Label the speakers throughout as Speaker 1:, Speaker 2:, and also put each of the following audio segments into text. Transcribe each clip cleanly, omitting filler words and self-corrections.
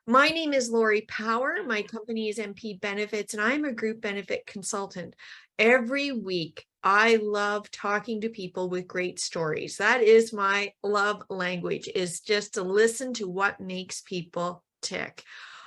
Speaker 1: My name is Lori Power. My company is MP Benefits, and I'm a group benefit consultant. Every week, I love talking to people with great stories. That is my love language, is just to listen to what makes people tick.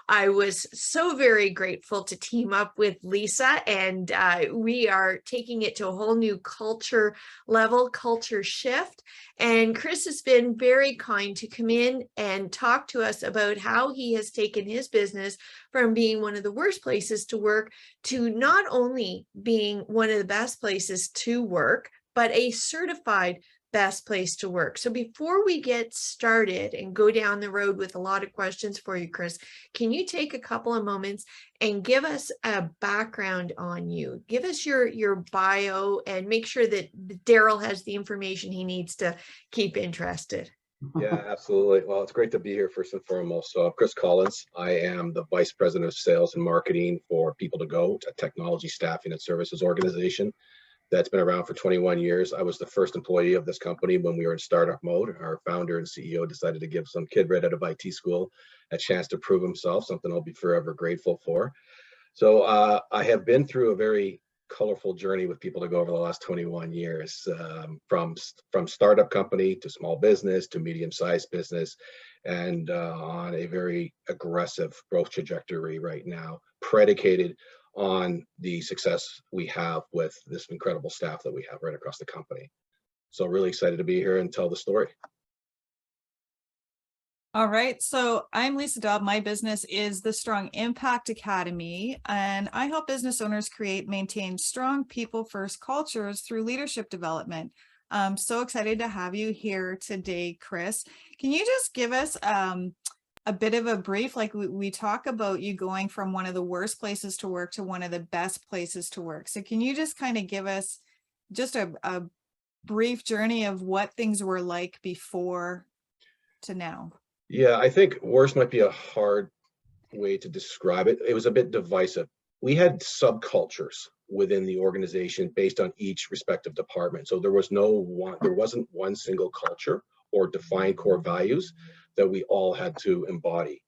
Speaker 1: I was so very grateful to team up with Lissa, and we are taking it to a whole new culture level, culture shift. And Chris has been very kind to come in and talk to us about how he has taken his business from being one of the worst places to work to not only being one of the best places to work, but a certified best place to work. So before we get started and go down the road with a lot of questions for you, Chris, can you take a couple of moments and give us a background on you? Give us your bio and make sure that Daryl has the information he needs to keep interested.
Speaker 2: Yeah, absolutely. Well, it's great to be here first and foremost. So I'm Chris Collins. I am the Vice President of Sales and Marketing for PeopleToGo, a technology staffing and services organization that's been around for 21 years. I was the first employee of this company when we were in startup mode. Our founder and CEO decided to give some kid right out of IT school a chance to prove himself, something I'll be forever grateful for. So I have been through a very colorful journey with PeopleToGo over the last 21 years, from startup company to small business to medium-sized business, and on a very aggressive growth trajectory right now, predicated on the success we have with this incredible staff that we have right across the company. So really excited to be here and tell the story.
Speaker 3: All right, so I'm Lissa Duab. My business is the Strong Impact Academy, and I help business owners create, maintain strong people-first cultures through leadership development. I'm so excited to have you here today, Chris. Can you just give us a bit of a brief, like we talk about you going from one of the worst places to work to one of the best places to work. So can you just kind of give us just a brief journey of what things were like before to now?
Speaker 2: Yeah, I think worse might be a hard way to describe it. It was a bit divisive. We had subcultures within the organization based on each respective department. So there wasn't one single culture or defined core values that we all had to embody.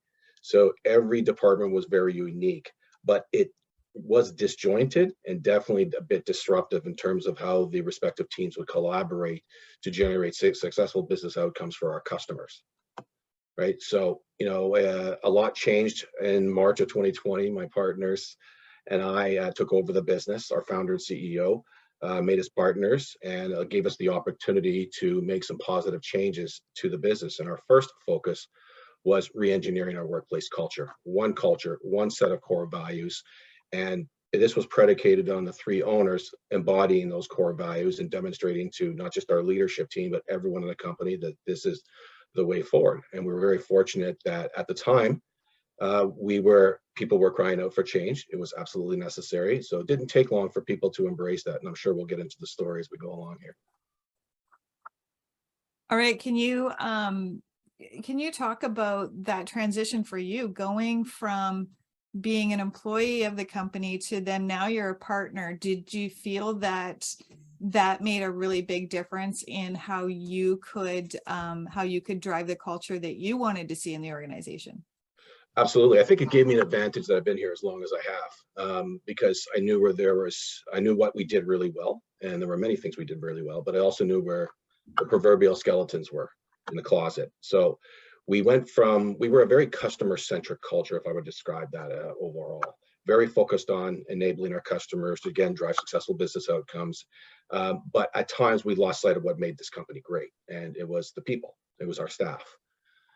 Speaker 2: So every department was very unique, but it was disjointed and definitely a bit disruptive in terms of how the respective teams would collaborate to generate successful business outcomes for our customers. Right. So, a lot changed in March of 2020. My partners and I took over the business. Our founder and CEO made us partners and gave us the opportunity to make some positive changes to the business. And our first focus was re-engineering our workplace culture, one set of core values. And this was predicated on the three owners embodying those core values and demonstrating to not just our leadership team, but everyone in the company that this is the way forward. And we were very fortunate that at the time, people were crying out for change. It was absolutely necessary. So it didn't take long for people to embrace that. And I'm sure we'll get into the story as we go along here.
Speaker 3: All right. Can you talk about that transition for you, going from being an employee of the company to then now you're a partner? Did you feel that made a really big difference in how you could drive the culture that you wanted to see in the organization?
Speaker 2: Absolutely. I think it gave me an advantage that I've been here as long as I have, because I knew I knew what we did really well, and there were many things we did really well, but I also knew where the proverbial skeletons were in the closet. So we were a very customer-centric culture, if I would describe that overall. Very focused on enabling our customers to, again, drive successful business outcomes. But at times we lost sight of what made this company great, and it was the people. It was our staff.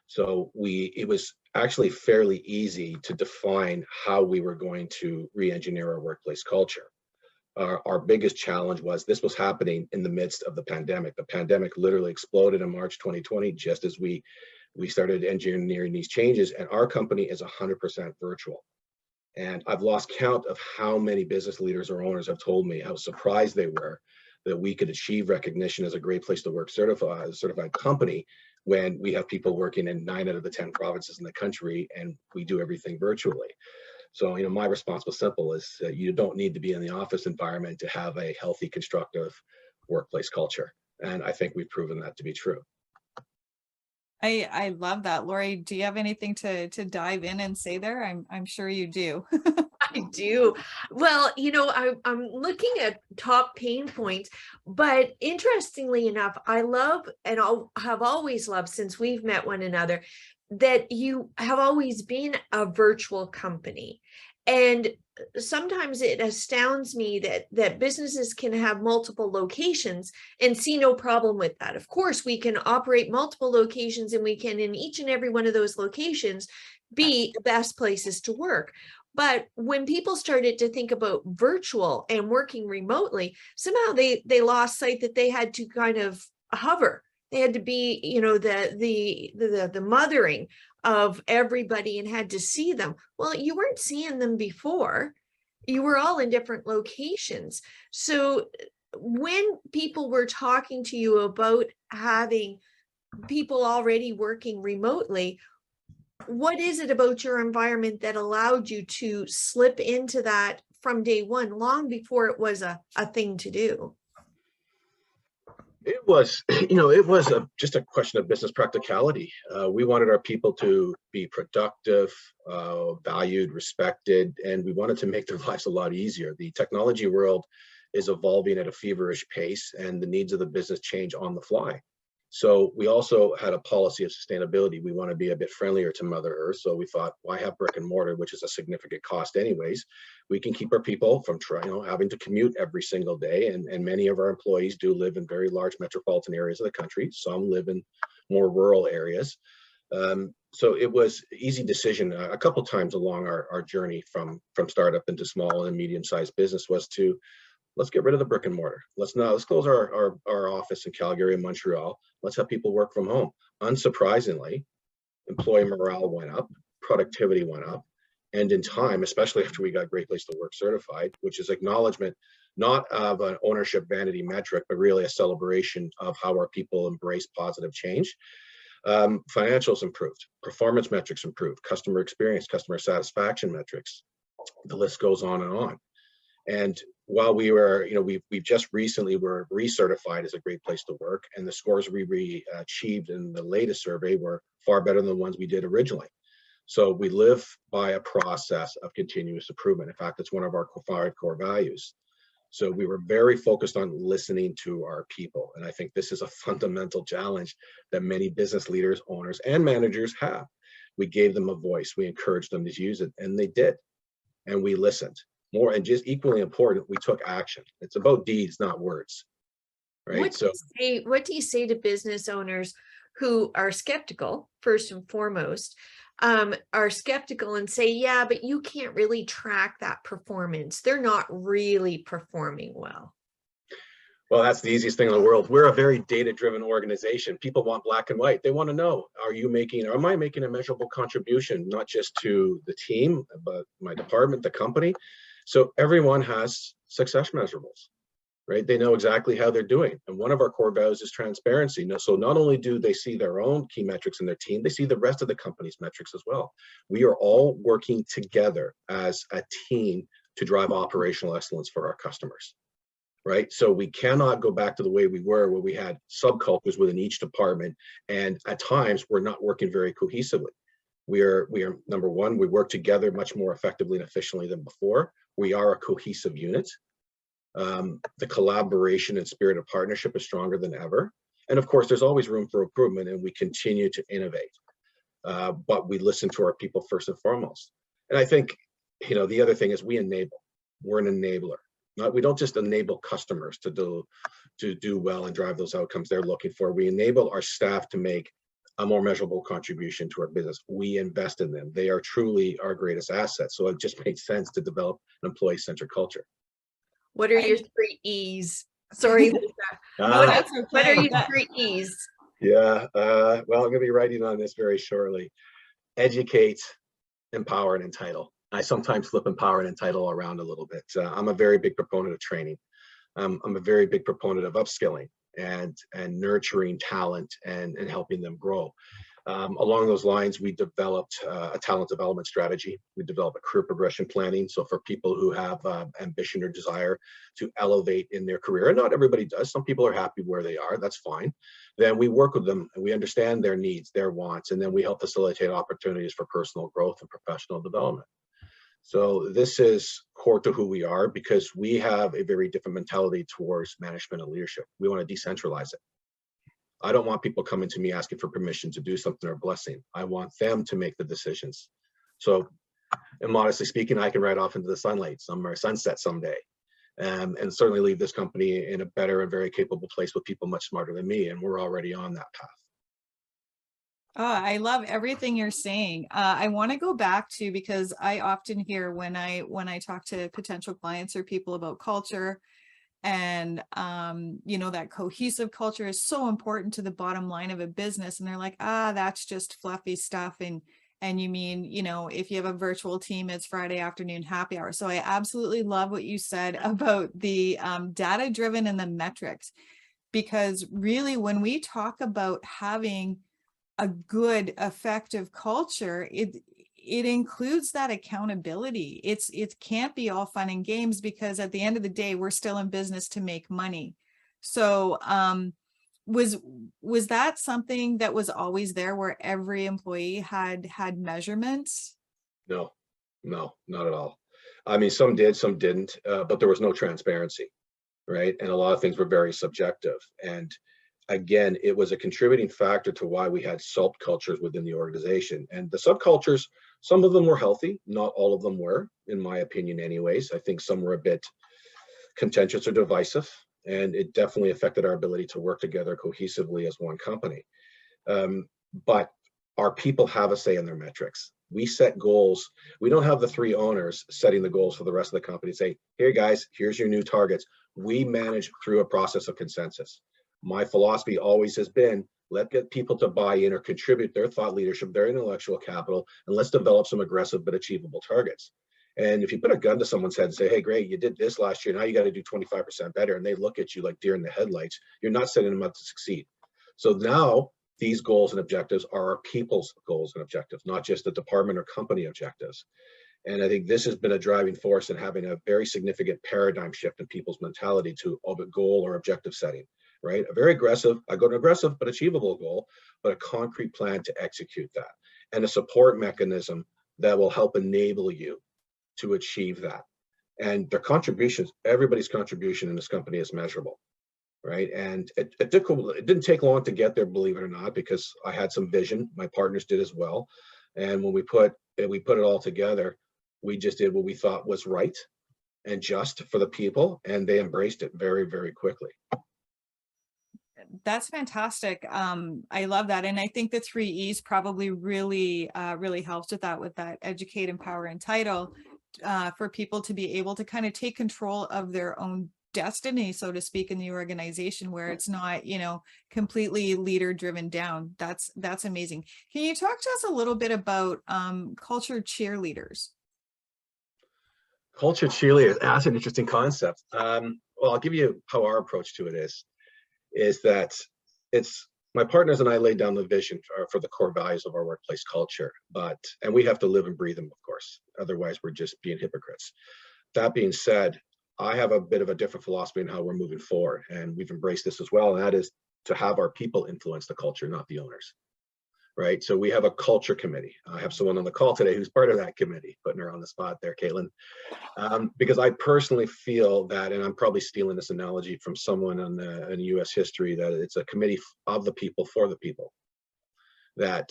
Speaker 2: So it was actually fairly easy to define how we were going to re-engineer our workplace culture. Our biggest challenge was this was happening in the midst of the pandemic. The pandemic literally exploded in March 2020, just as we started engineering these changes, and our company is 100% virtual. And I've lost count of how many business leaders or owners have told me how surprised they were that we could achieve recognition as a great place to work certified company when we have people working in 9 out of the 10 provinces in the country and we do everything virtually. So, my response was simple: is that you don't need to be in the office environment to have a healthy, constructive workplace culture. And I think we've proven that to be true.
Speaker 3: I love that. Lori, do you have anything to dive in and say there? I'm sure you do.
Speaker 1: I do. Well, I'm looking at top pain points, but interestingly enough, I love and have always loved since we've met one another that you have always been a virtual company. And sometimes it astounds me that businesses can have multiple locations and see no problem with that. Of course, we can operate multiple locations and we can, in each and every one of those locations, be the best places to work. But when people started to think about virtual and working remotely, somehow they lost sight that they had to kind of hover. They had to be, the mothering of everybody and had to see them. Well, you weren't seeing them before. You were all in different locations. So when people were talking to you about having people already working remotely, what is it about your environment that allowed you to slip into that from day one, long before it was a thing to do?
Speaker 2: It was, it was just a question of business practicality. We wanted our people to be productive, valued, respected, and we wanted to make their lives a lot easier. The technology world is evolving at a feverish pace, and the needs of the business change on the fly. So we also had a policy of sustainability. We want to be a bit friendlier to Mother Earth. So we thought, why have brick and mortar, which is a significant cost anyways? We can keep our people from having to commute every single day. And many of our employees do live in very large metropolitan areas of the country. Some live in more rural areas. So it was an easy decision a couple times along our journey from startup into small and medium-sized business was to, let's get rid of the brick and mortar. Let's close our office in Calgary and Montreal. Let's have people work from home. Unsurprisingly, employee morale went up, productivity went up, and in time, especially after we got Great Place to Work certified, which is acknowledgement not of an ownership vanity metric, but really a celebration of how our people embrace positive change. Financials improved, performance metrics improved, customer experience, customer satisfaction metrics. The list goes on and on. And while we were, we've just recently were recertified as a Great Place to Work, and the scores we achieved in the latest survey were far better than the ones we did originally. So we live by a process of continuous improvement. In fact, it's one of our five core values. So we were very focused on listening to our people. And I think this is a fundamental challenge that many business leaders, owners, and managers have. We gave them a voice. We encouraged them to use it, and they did. And we listened. More, and just equally important, we took action. It's about deeds, not words, right?
Speaker 1: What do you say to business owners who are skeptical, first and foremost, are skeptical and say, yeah, but you can't really track that performance. They're not really performing well.
Speaker 2: Well, that's the easiest thing in the world. We're a very data-driven organization. People want black and white. They want to know, am I making a measurable contribution, not just to the team, but my department, the company? So everyone has success measurables, right? They know exactly how they're doing. And one of our core values is transparency. So not only do they see their own key metrics in their team, they see the rest of the company's metrics as well. We are all working together as a team to drive operational excellence for our customers, right? So we cannot go back to the way we were, where we had subcultures within each department. And at times we're not working very cohesively. We are number one, we work together much more effectively and efficiently than before. We are a cohesive unit. The collaboration and spirit of partnership is stronger than ever. And of course, there's always room for improvement, and we continue to innovate. But we listen to our people first and foremost. And I think, the other thing is we enable. We're an enabler. We don't just enable customers to do well and drive those outcomes they're looking for. We enable our staff to make a more measurable contribution to our business. We invest in them. They are truly our greatest asset. So it just makes sense to develop an employee-centered culture.
Speaker 1: What are your 3 E's? Sorry, Lissa.
Speaker 3: That's okay.
Speaker 1: What are your 3 E's?
Speaker 2: Yeah, well, I'm going to be writing on this very shortly. Educate, empower, and entitle. I sometimes flip empower and entitle around a little bit. I'm a very big proponent of training. I'm a very big proponent of upskilling and nurturing talent and helping them grow. Along those lines, we developed a talent development strategy. We developed a career progression planning. So for people who have ambition or desire to elevate in their career, and not everybody does, some people are happy where they are, that's fine. Then we work with them and we understand their needs, their wants, and then we help facilitate opportunities for personal growth and professional development. So this is core to who we are because we have a very different mentality towards management and leadership. We want to decentralize it. I don't want people coming to me asking for permission to do something or blessing. I want them to make the decisions. So, and modestly speaking, I can ride off into the sunset someday, and certainly leave this company in a better and very capable place with people much smarter than me. And we're already on that path.
Speaker 3: Oh, I love everything you're saying. I want to go back to, because I often hear when I talk to potential clients or people about culture, and you know, that cohesive culture is so important to the bottom line of a business, and they're like, that's just fluffy stuff, and you mean, you know, if you have a virtual team, it's Friday afternoon happy hour. So I absolutely love what you said about the data driven and the metrics, because really when we talk about having a good, effective culture, it includes that accountability. It can't be all fun and games, because at the end of the day, we're still in business to make money. So was that something that was always there, where every employee had measurements?
Speaker 2: No, not at all. I mean, some did, some didn't, but there was no transparency, right? And a lot of things were very subjective. And again, it was a contributing factor to why we had subcultures within the organization. And the subcultures, some of them were healthy, not all of them were, in my opinion anyways. I think some were a bit contentious or divisive, and it definitely affected our ability to work together cohesively as one company. But our people have a say in their metrics. We set goals. We don't have the three owners setting the goals for the rest of the company. Say, here guys, here's your new targets. We manage through a process of consensus. My philosophy always has been, let's get people to buy in or contribute their thought leadership, their intellectual capital, and let's develop some aggressive but achievable targets. And if you put a gun to someone's head and say, hey, great, you did this last year, now you got to do 25% better, and they look at you like deer in the headlights, you're not setting them up to succeed. So now these goals and objectives are our people's goals and objectives, not just the department or company objectives. And I think this has been a driving force in having a very significant paradigm shift in people's mentality to a goal or objective setting. Right? A very aggressive, I go to aggressive but achievable goal, but a concrete plan to execute that, and a support mechanism that will help enable you to achieve that. And their contributions, everybody's contribution in this company is measurable, right? And it didn't take long to get there, believe it or not, because I had some vision. My partners did as well. And when we put it all together, we just did what we thought was right and just for the people, and they embraced it very, very quickly.
Speaker 3: That's fantastic. I love that. And I think the 3 E's probably really helps with that educate, empower, and title, for people to be able to kind of take control of their own destiny, so to speak, in the organization, where it's not, you know, completely leader driven down. That's amazing. Can you talk to us a little bit about culture cheerleaders?
Speaker 2: Culture cheerleaders, that's an interesting concept. Well, I'll give you how our approach to it is that it's my partners and I laid down the vision for the core values of our workplace culture, and we have to live and breathe them, of course. Otherwise, we're just being hypocrites. That being said, I have a bit of a different philosophy in how we're moving forward, and we've embraced this as well, and that is to have our people influence the culture, not the owners. Right? So we have a culture committee. I have someone on the call today who's part of that committee, putting her on the spot there, Caitlin. Because I personally feel that, and I'm probably stealing this analogy from someone in U.S. history, that it's a committee of the people for the people. That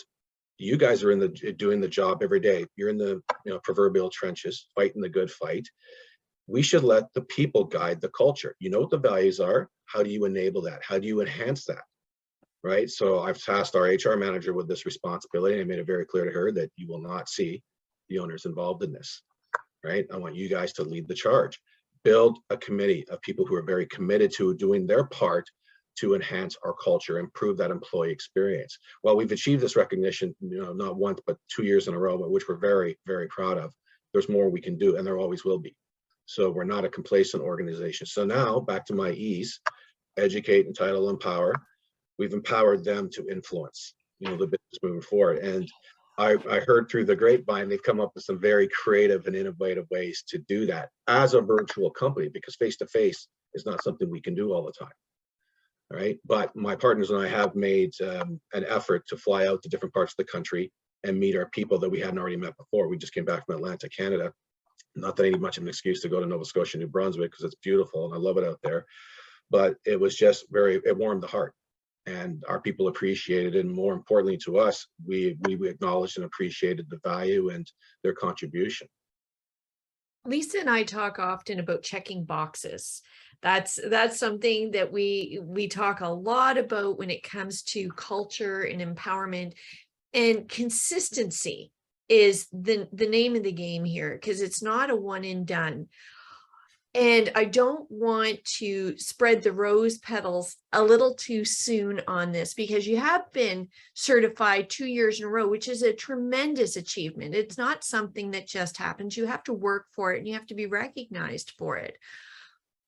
Speaker 2: you guys are doing the job every day. You're in the proverbial trenches, fighting the good fight. We should let the people guide the culture. You know what the values are. How do you enable that? How do you enhance that? Right. So I've tasked our HR manager with this responsibility, and I made it very clear to her that you will not see the owners involved in this. Right. I want you guys to lead the charge, build a committee of people who are very committed to doing their part to enhance our culture, improve that employee experience. Well, we've achieved this recognition, not once, but 2 years in a row, which we're very, very proud of. There's more we can do, and there always will be. So we're not a complacent organization. So now back to my E's: educate, entitle, empower. We've empowered them to influence. the business moving forward. And I heard through the grapevine, they've come up with some very creative and innovative ways to do that as a virtual company, because face-to-face is not something we can do all the time. Right. But my partners and I have made an effort to fly out to different parts of the country and meet our people that we hadn't already met before. We just came back from Atlanta, Canada. Not that I need much of an excuse to go to Nova Scotia, New Brunswick, because it's beautiful and I love it out there. But it was just it warmed the heart, and our people appreciated it. And more importantly to us, we acknowledged and appreciated the value and their contribution.
Speaker 1: Lisa and I talk often about checking boxes. That's something that we talk a lot about when it comes to culture and empowerment, and consistency is the name of the game here, because it's not a one and done. And I don't want to spread the rose petals a little too soon on this, because you have been certified 2 years in a row, which is a tremendous achievement. It's not something that just happens. You have to work for it and you have to be recognized for it.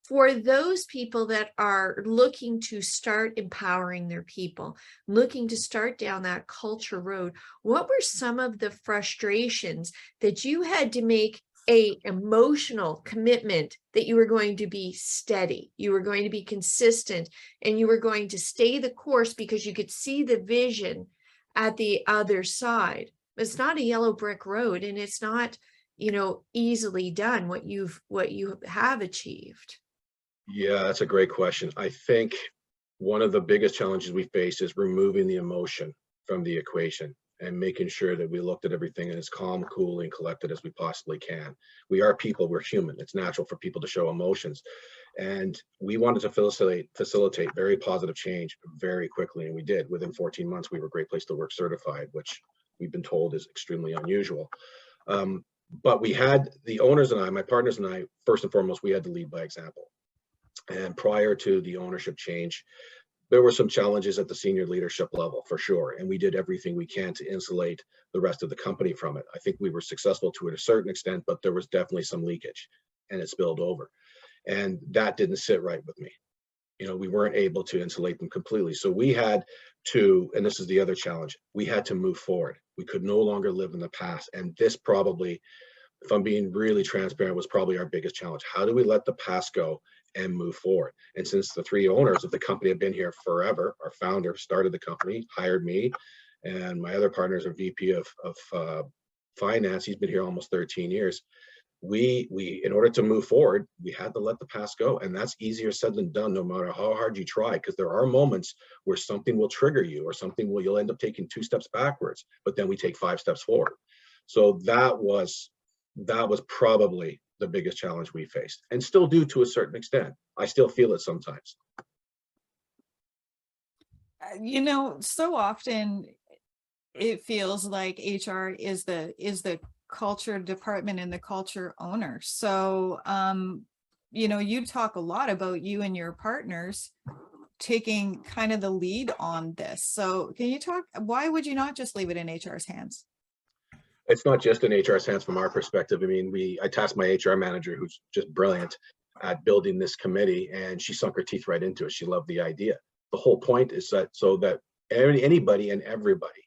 Speaker 1: For those people that are looking to start empowering their people, looking to start down that culture road, what were some of the frustrations that you had to make a emotional commitment that you were going to be steady, you were going to be consistent, and you were going to stay the course because you could see the vision at the other side? It's not a yellow brick road, and it's not, easily done what you have achieved.
Speaker 2: Yeah, that's a great question. I think one of the biggest challenges we face is removing the emotion from the equation and making sure that we looked at everything as calm, cool, and collected as we possibly can. We are people, we're human. It's natural for people to show emotions. And we wanted to facilitate very positive change very quickly, and we did. Within 14 months, we were Great Place to Work certified, which we've been told is extremely unusual. But we had the owners and I, my partners and I, first and foremost, we had to lead by example. And prior to the ownership change, there were some challenges at the senior leadership level for sure. And we did everything we can to insulate the rest of the company from it. I think we were successful to a certain extent, but there was definitely some leakage and it spilled over. And that didn't sit right with me. We weren't able to insulate them completely. So we had to, and this is the other challenge, we had to move forward. We could no longer live in the past. And this probably, if I'm being really transparent, was probably our biggest challenge. How do we let the past go and move forward? And since the three owners of the company have been here forever, our founder started the company, hired me, and my other partners are VP of finance. He's been here almost 13 years. We in order to move forward, we had to let the past go. And that's easier said than done, no matter how hard you try, because there are moments where something will trigger you or you'll end up taking 2 steps backwards, but then we take 5 steps forward. So that was probably the biggest challenge we faced, and still do to a certain extent. I still feel it sometimes.
Speaker 3: So often it feels like HR is the culture department and the culture owner. So, you talk a lot about you and your partners taking kind of the lead on this. So can you talk, why would you not just leave it in HR's hands?
Speaker 2: It's not just in HR's hands from our perspective. I mean, I tasked my HR manager, who's just brilliant at building this committee, and she sunk her teeth right into it. She loved the idea. The whole point is that so that anybody and everybody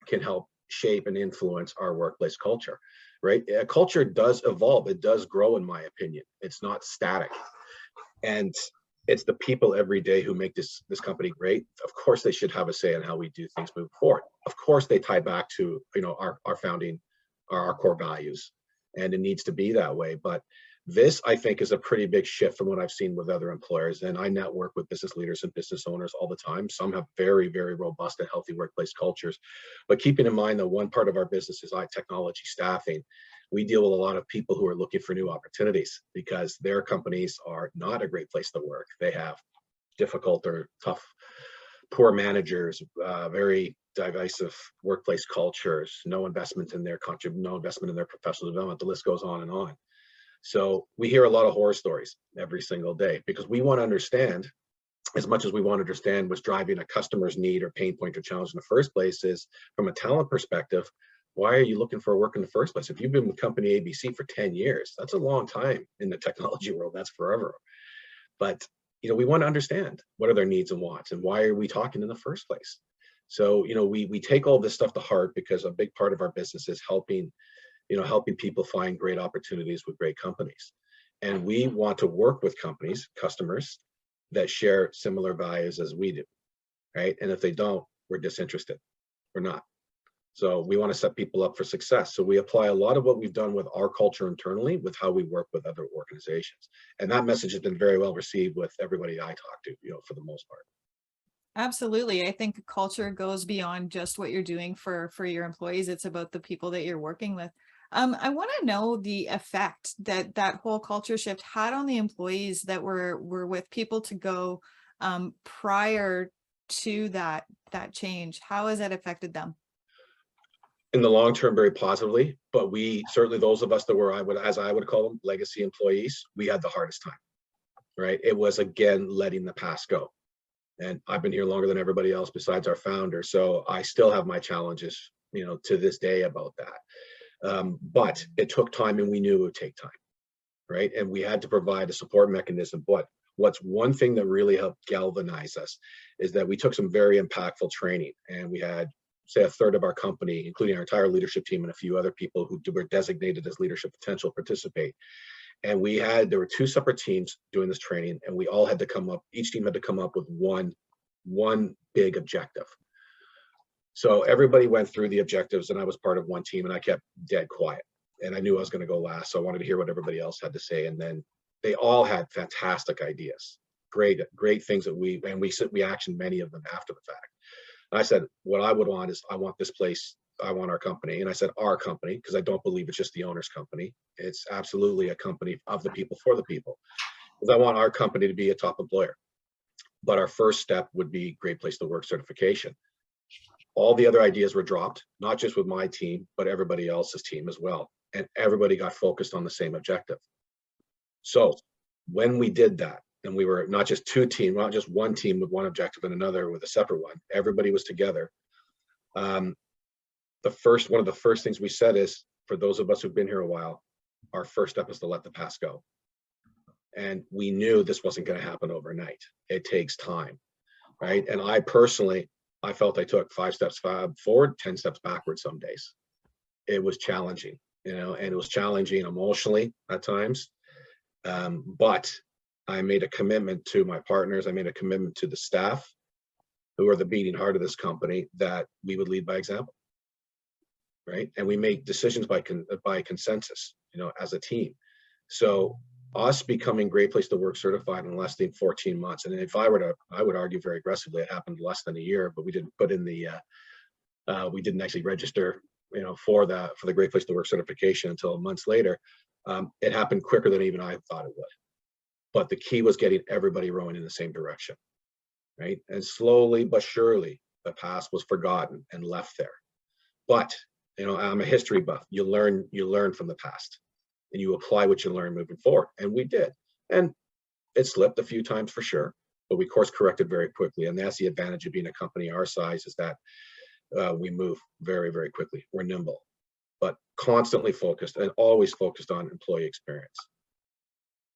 Speaker 2: can help shape and influence our workplace culture, right? A culture does evolve. It does grow, in my opinion. It's not static. And it's the people every day who make this company great. Of course, they should have a say in how we do things moving forward. Of course, they tie back to our founding, our core values, and it needs to be that way. But this, I think, is a pretty big shift from what I've seen with other employers. And I network with business leaders and business owners all the time. Some have very, very robust and healthy workplace cultures. But keeping in mind that one part of our business is technology staffing, we deal with a lot of people who are looking for new opportunities because their companies are not a great place to work. They have difficult or tough, poor managers, very divisive workplace cultures, no investment in their professional development. The list goes on and on. So we hear a lot of horror stories every single day because we want to understand, as much as we want to understand what's driving a customer's need or pain point or challenge in the first place, is from a talent perspective, why are you looking for work in the first place? If you've been with company ABC for 10 years, that's a long time in the technology world. That's forever. But we want to understand what are their needs and wants, and why are we talking in the first place? So, we take all this stuff to heart because a big part of our business is helping people find great opportunities with great companies. And we want to work with companies, customers that share similar values as we do, right? And if they don't, we're disinterested. We're not. So we want to set people up for success. So we apply a lot of what we've done with our culture internally with how we work with other organizations. And that message has been very well received with everybody I talk to, for the most part.
Speaker 3: Absolutely. I think culture goes beyond just what you're doing for your employees. It's about the people that you're working with. I want to know the effect that that whole culture shift had on the employees that were with PeopleToGo prior to that change. How has that affected them?
Speaker 2: In the long term, very positively, but we certainly, those of us that were, as I would call them, legacy employees, we had the hardest time, right? It was, again, letting the past go. And I've been here longer than everybody else besides our founder. So I still have my challenges, to this day about that. But it took time and we knew it would take time, right? And we had to provide a support mechanism. But what's one thing that really helped galvanize us is that we took some very impactful training, and we had, say, a third of our company, including our entire leadership team and a few other people who were designated as leadership potential, participate. And there were two separate teams doing this training, and we all had to come up, each team had to come up with one big objective. So everybody went through the objectives, and I was part of one team, and I kept dead quiet. And I knew I was going to go last, so I wanted to hear what everybody else had to say. And then they all had fantastic ideas, great things that we actioned many of them after the fact. And I said, what I would want is, I want this place, I want our company. And I said our company, because I don't believe it's just the owner's company. It's absolutely a company of the people for the people. Because I want our company to be a top employer. But our first step would be Great Place to Work certification. All the other ideas were dropped, not just with my team, but everybody else's team as well. And everybody got focused on the same objective. So when we did that, and we were not just not just one team with one objective and another with a separate one, everybody was together. One of the first things we said is, for those of us who've been here a while, our first step is to let the past go. And we knew this wasn't going to happen overnight. It takes time, right? And I personally, I felt I took 5 steps forward, 10 steps backwards some days. It was challenging, and it was challenging emotionally at times. But I made a commitment to my partners. I made a commitment to the staff, who are the beating heart of this company, that we would lead by example, right? And we make decisions by consensus, as a team. So us becoming Great Place to Work certified in less than 14 months, and I would argue very aggressively, it happened less than a year, but we didn't put in we didn't actually register, for the Great Place to Work certification until months later. It happened quicker than even I thought it would. But the key was getting everybody rowing in the same direction, right? And slowly but surely, the past was forgotten and left there. But, I'm a history buff. You learn from the past, and you apply what you learn moving forward. And we did. And it slipped a few times for sure, but we course corrected very quickly. And that's the advantage of being a company our size, is that we move very, very quickly. We're nimble, but constantly focused, and always focused on employee experience.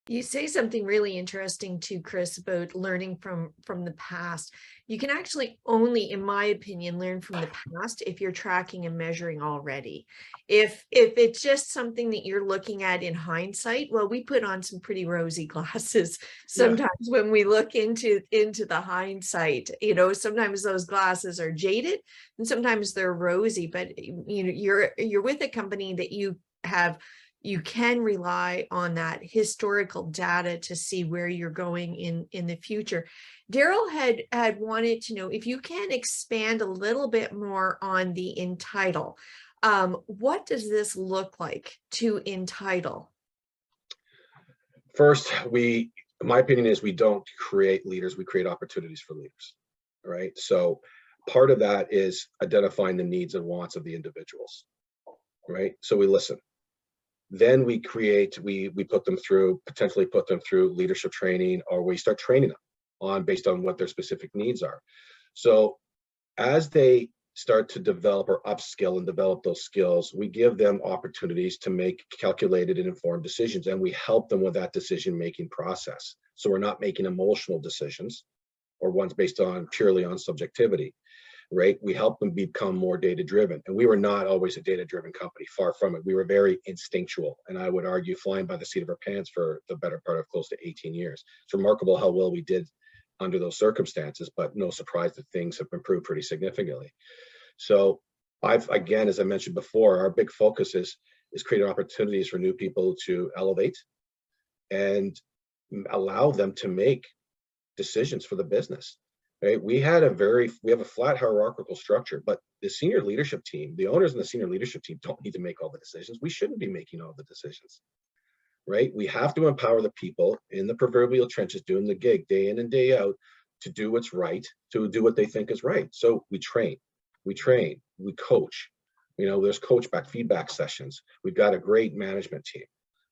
Speaker 1: You say something really interesting too, Chris, about learning from the past. You can actually only, in my opinion, learn from the past if you're tracking and measuring already. If it's just something that you're looking at in hindsight, well, we put on some pretty rosy glasses sometimes when we look into the hindsight. Sometimes those glasses are jaded and sometimes they're rosy, but you're with a company that you can rely on that historical data to see where you're going in the future. Daryl had wanted to know if you can expand a little bit more on the entitle. What does this look like to entitle?
Speaker 2: First, my opinion is, we don't create leaders, we create opportunities for leaders, right? So part of that is identifying the needs and wants of the individuals, right? So we listen. Then we potentially put them through leadership training, or we start training them based on what their specific needs are. So as they start to develop or upskill and develop those skills, we give them opportunities to make calculated and informed decisions, and we help them with that decision-making process. So we're not making emotional decisions or ones based purely on subjectivity. right? We help them become more data-driven. And we were not always a data-driven company, far from it. We were very instinctual, and I would argue flying by the seat of our pants for the better part of close to 18 years. It's remarkable how well we did under those circumstances, but no surprise that things have improved pretty significantly. So again, as I mentioned before, our big focus is creating opportunities for new people to elevate and allow them to make decisions for the business. Right? We have a flat hierarchical structure, but the senior leadership team, the owners and the senior leadership team don't need to make all the decisions. We shouldn't be making all the decisions. Right? We have to empower the people in the proverbial trenches doing the gig day in and day out to do what's right, to do what they think is right. So we train, we coach. There's coach back feedback sessions. We've got a great management team.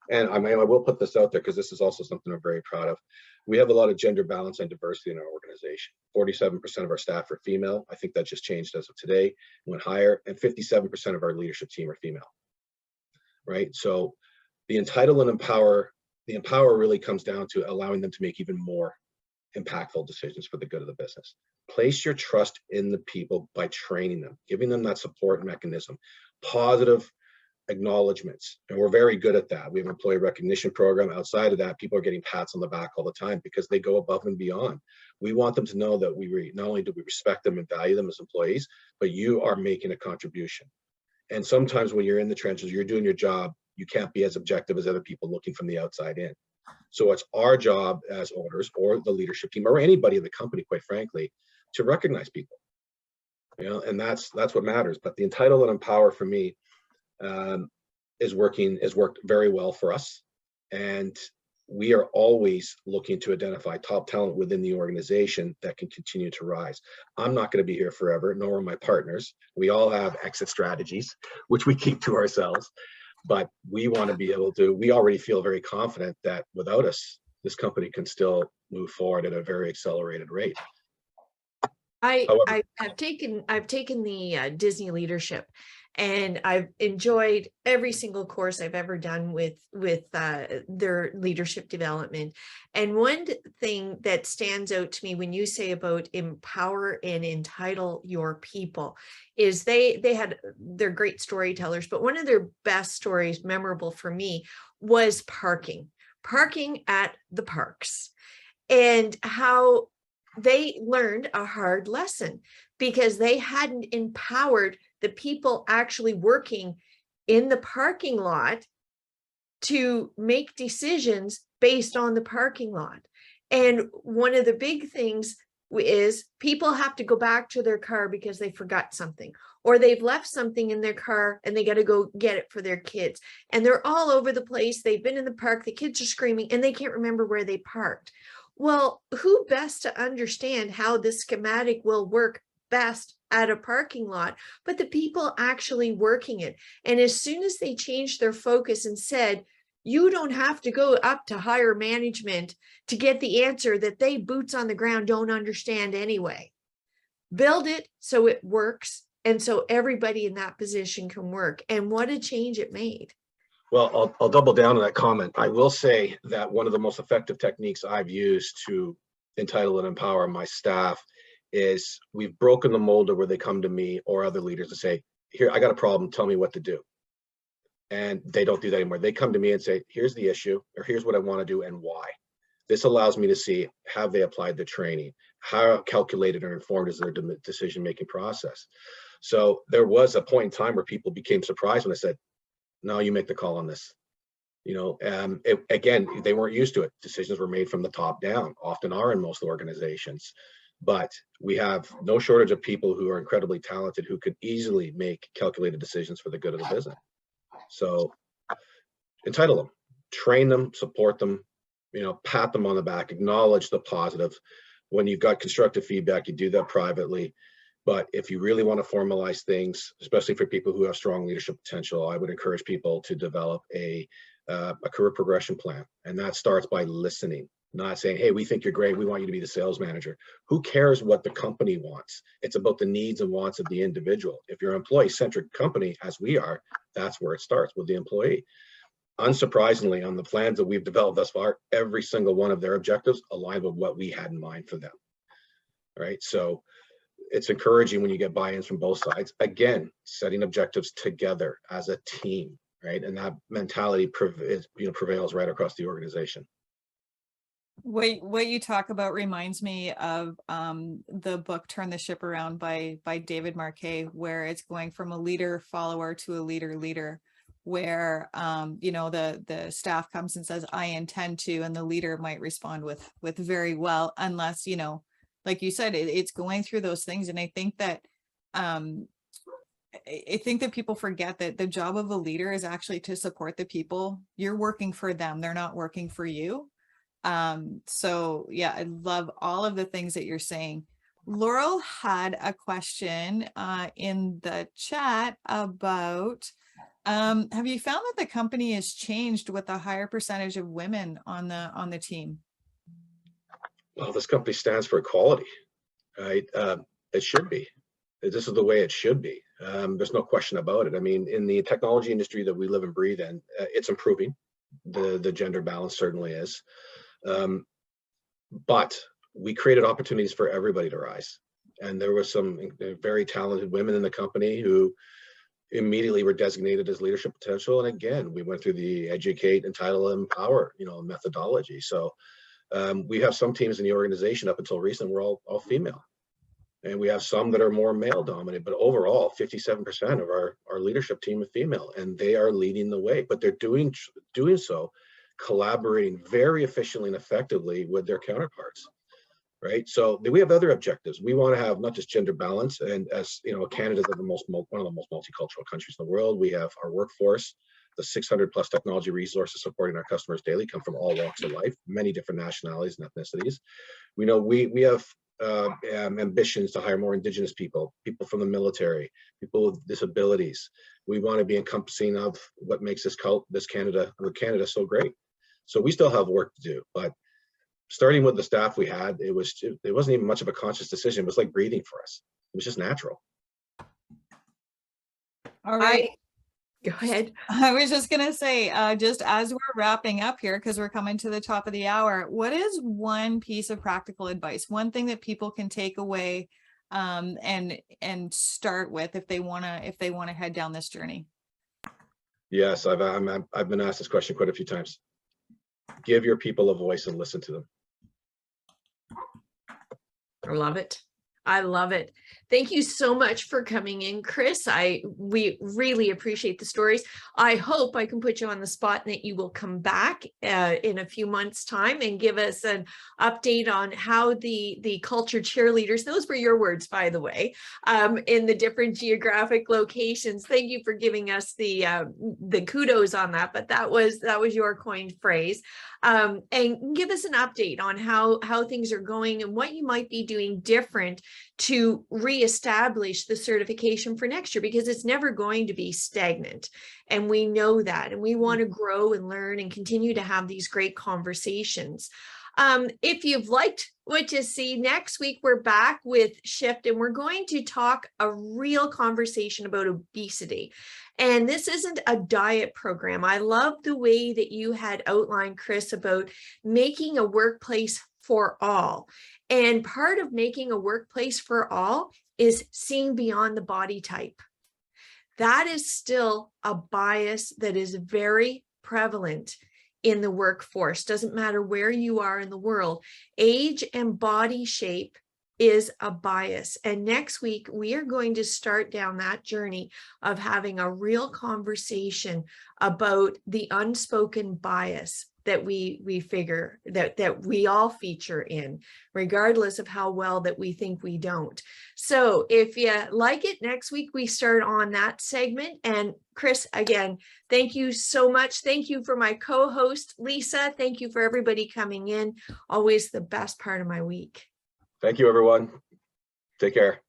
Speaker 2: And I will put this out there because this is also something I'm very proud of. We have a lot of gender balance and diversity in our organization. 47% of our staff are female. I think that just changed as of today, went higher, and 57% of our leadership team are female. Right? So the entitle and empower, the empower really comes down to allowing them to make even more impactful decisions for the good of the business. Place your trust in the people by training them, giving them that support mechanism, positive acknowledgements. And we're very good at that. We have an employee recognition program. Outside of that, people are getting pats on the back all the time because they go above and beyond. We want them to know that not only do we respect them and value them as employees, but you are making a contribution. And sometimes when you're in the trenches, you're doing your job, you can't be as objective as other people looking from the outside in. So it's our job as owners or the leadership team or anybody in the company, quite frankly, to recognize people. And that's what matters. But the entitle and empower for me has worked very well for us, and we are always looking to identify top talent within the organization that can continue to rise. I'm not going to be here forever, nor are my partners. We all have exit strategies, which we keep to ourselves, but we want to be able to. We already feel very confident that without us, this company can still move forward at a very accelerated rate.
Speaker 1: I've taken the Disney leadership, and I've enjoyed every single course I've ever done with their leadership development. And one thing that stands out to me when you say about empower and entitle your people is they're great storytellers, but one of their best stories, memorable for me, was parking at the parks, and how they learned a hard lesson because they hadn't empowered the people actually working in the parking lot to make decisions based on the parking lot. And one of the big things is people have to go back to their car because they forgot something, or they've left something in their car and they got to go get it for their kids. And they're all over the place. They've been in the park, the kids are screaming, and they can't remember where they parked. Well, who best to understand how the schematic will work best at a parking lot, but the people actually working it. And as soon as they changed their focus and said, you don't have to go up to higher management to get the answer that they boots on the ground don't understand anyway. Build it so it works, and so everybody in that position can work. And what a change it made.
Speaker 2: Well, I'll double down on that comment. I will say that one of the most effective techniques I've used to entitle and empower my staff is we've broken the mold of where they come to me or other leaders to say, here, I got a problem, tell me what to do. And they don't do that anymore. They come to me and say, here's the issue, or here's what I want to do and why. This allows me to see, have they applied the training? How calculated or informed is their decision-making process? So there was a point in time where people became surprised when I said, no, you make the call on this. Again, they weren't used to it. Decisions were made from the top down, often are in most organizations. But we have no shortage of people who are incredibly talented who could easily make calculated decisions for the good of the business. So entitle them, train them, support them, pat them on the back, acknowledge the positive. When you've got constructive feedback, you do that privately. But if you really want to formalize things, especially for people who have strong leadership potential, I would encourage people to develop a career progression plan. And that starts by listening, not saying, hey, we think you're great, we want you to be the sales manager. Who cares what the company wants? It's about the needs and wants of the individual. If you're an employee-centric company, as we are, that's where it starts, with the employee. Unsurprisingly, on the plans that we've developed thus far, every single one of their objectives align with what we had in mind for them. Right? So it's encouraging when you get buy-ins from both sides. Again, setting objectives together as a team, right? And that mentality prevails right across the organization.
Speaker 3: What you talk about reminds me of the book Turn the Ship Around by David Marquet, where it's going from a leader follower to a leader, where the staff comes and says, I intend to, and the leader might respond with very well, unless, like you said, it's going through those things. And I think that people forget that the job of a leader is actually to support the people. You're working for them, they're not working for you. So yeah, I love all of the things that you're saying. Laurel had a question in the chat about have you found that the company has changed with a higher percentage of women on the team?
Speaker 2: Well, this company stands for equality, right? It should be. This is the way it should be. There's no question about it. I mean, in the technology industry that we live and breathe in, it's improving. The gender balance certainly is. But we created opportunities for everybody to rise. And there were some very talented women in the company who immediately were designated as leadership potential. And again, we went through the educate, entitle, empower, methodology. So we have some teams in the organization up until recent, we're all female. And we have some that are more male dominated, but overall 57% of our leadership team is female, and they are leading the way, but they're doing so collaborating very efficiently and effectively with their counterparts, right? So we have other objectives. We want to have not just gender balance, and as Canada is one of the most multicultural countries in the world. We have our workforce, the 600 plus technology resources supporting our customers daily come from all walks of life, many different nationalities and ethnicities. We know we have ambitions to hire more Indigenous people from the military, people with disabilities. We want to be encompassing of what makes this Canada so great. So we still have work to do, but starting with the staff we had, it wasn't even much of a conscious decision. It was like breathing for us. It was just natural.
Speaker 3: All right.
Speaker 1: Go ahead.
Speaker 3: I was just going to say, just as we're wrapping up here, because we're coming to the top of the hour, what is one piece of practical advice, one thing that people can take away and start with if they want to head down this journey?
Speaker 2: Yes, I've been asked this question quite a few times. Give your people a voice and listen to them.
Speaker 1: I love it. I love it. Thank you so much for coming in, Chris. We really appreciate the stories. I hope I can put you on the spot and that you will come back in a few months' time and give us an update on how the culture cheerleaders, those were your words, by the way, in the different geographic locations. Thank you for giving us the kudos on that, but that was your coined phrase. And give us an update on how things are going and what you might be doing different to reestablish the certification for next year, because it's never going to be stagnant. And we know that, and we want to grow and learn and continue to have these great conversations. If you've liked what you see, next week we're back with SHIfT, and we're going to talk a real conversation about obesity. And this isn't a diet program. I love the way that you had outlined, Chris, about making a workplace for all. And part of making a workplace for all is seeing beyond the body type. That is still a bias that is very prevalent in the workforce. Doesn't matter where you are in the world. Age and body shape is a bias. And next week, we are going to start down that journey of having a real conversation about the unspoken bias that we figure that we all feature in, regardless of how well that we think we don't. So if you like it, next week we start on that segment. And Chris, again, thank you so much. Thank you for my co-host, Lissa. Thank you for everybody coming in. Always the best part of my week.
Speaker 2: Thank you, everyone. Take care.